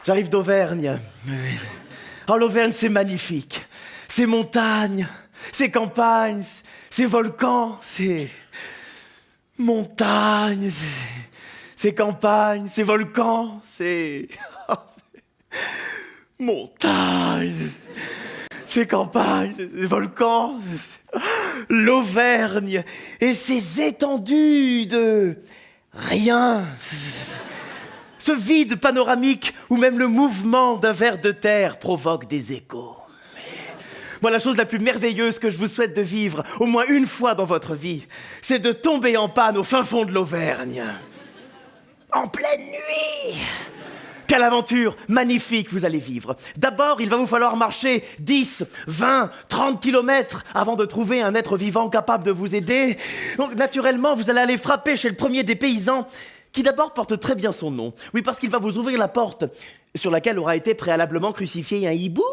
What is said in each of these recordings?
J'arrive d'Auvergne. Oh, l'Auvergne, c'est magnifique. Ces montagnes, ces campagnes, ces volcans, ces montagnes, ces campagnes, ces volcans, ces montagnes, ces campagnes, ces volcans, l'Auvergne et ces étendues de rien. Ce vide panoramique où même le mouvement d'un ver de terre provoque des échos. Moi, la chose la plus merveilleuse que je vous souhaite de vivre, au moins une fois dans votre vie, c'est de tomber en panne au fin fond de l'Auvergne. En pleine nuit. Quelle aventure magnifique vous allez vivre. D'abord, il va vous falloir marcher 10, 20, 30 kilomètres avant de trouver un être vivant capable de vous aider. Donc, naturellement, vous allez aller frapper chez le premier des paysans qui d'abord porte très bien son nom. Oui, parce qu'il va vous ouvrir la porte sur laquelle aura été préalablement crucifié un hibou.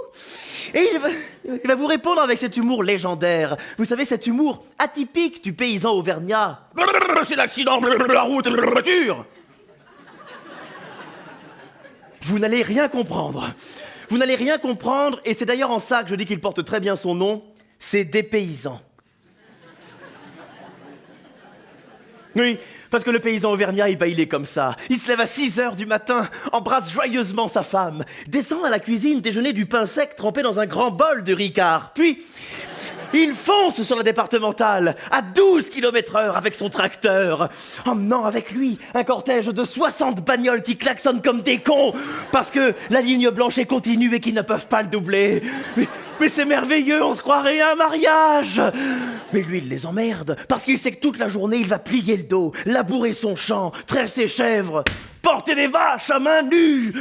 Et il va vous répondre avec cet humour légendaire. Vous savez, cet humour atypique du paysan auvergnat. C'est l'accident de la route de la voiture. Vous n'allez rien comprendre. Vous n'allez rien comprendre, et c'est d'ailleurs en ça que je dis qu'il porte très bien son nom. C'est dépaysant. Oui, parce que le paysan auvergnat, il est comme ça. Il se lève à 6 heures du matin, embrasse joyeusement sa femme, descend à la cuisine déjeuner du pain sec trempé dans un grand bol de Ricard. Puis, il fonce sur la départementale à 12 km/h avec son tracteur, emmenant avec lui un cortège de 60 bagnoles qui klaxonnent comme des cons parce que la ligne blanche est continue et qu'ils ne peuvent pas le doubler. Mais c'est merveilleux, on se croirait à un mariage. Mais lui, il les emmerde parce qu'il sait que toute la journée, il va plier le dos, labourer son champ, traire ses chèvres, porter des vaches à main nue.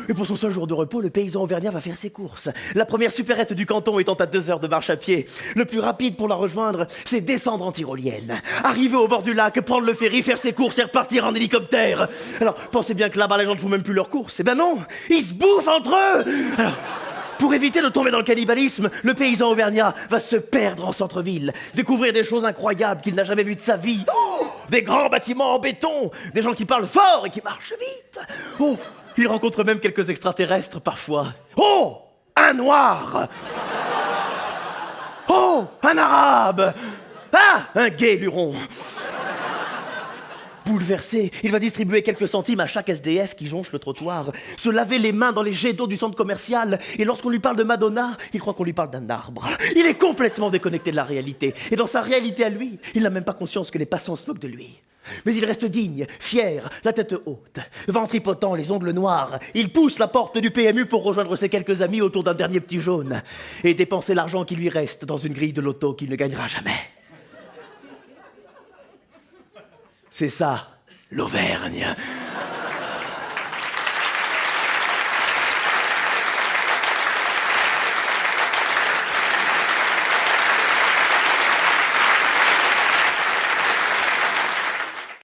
Et pour son seul jour de repos, le paysan auvergnat va faire ses courses. La première supérette du canton étant à 2 heures de marche à pied. Le plus rapide pour la rejoindre, c'est descendre en tyrolienne. Arriver au bord du lac, prendre le ferry, faire ses courses et repartir en hélicoptère. Alors, pensez bien que là-bas, les gens ne font même plus leurs courses. Eh ben non, ils se bouffent entre eux. Alors, pour éviter de tomber dans le cannibalisme, le paysan auvergnat va se perdre en centre-ville, découvrir des choses incroyables qu'il n'a jamais vues de sa vie. Oh, des grands bâtiments en béton, des gens qui parlent fort et qui marchent vite. Oh, il rencontre même quelques extraterrestres parfois. Oh, un noir. Oh, un arabe. Ah, un gay luron. Bouleversé, il va distribuer quelques centimes à chaque SDF qui jonche le trottoir, se laver les mains dans les jets d'eau du centre commercial, et lorsqu'on lui parle de Madonna, il croit qu'on lui parle d'un arbre. Il est complètement déconnecté de la réalité, et dans sa réalité à lui, il n'a même pas conscience que les passants se moquent de lui. Mais il reste digne, fier, la tête haute, ventripotent, les ongles noirs. Il pousse la porte du PMU pour rejoindre ses quelques amis autour d'un dernier petit jaune, et dépenser l'argent qui lui reste dans une grille de loto qu'il ne gagnera jamais. C'est ça, l'Auvergne.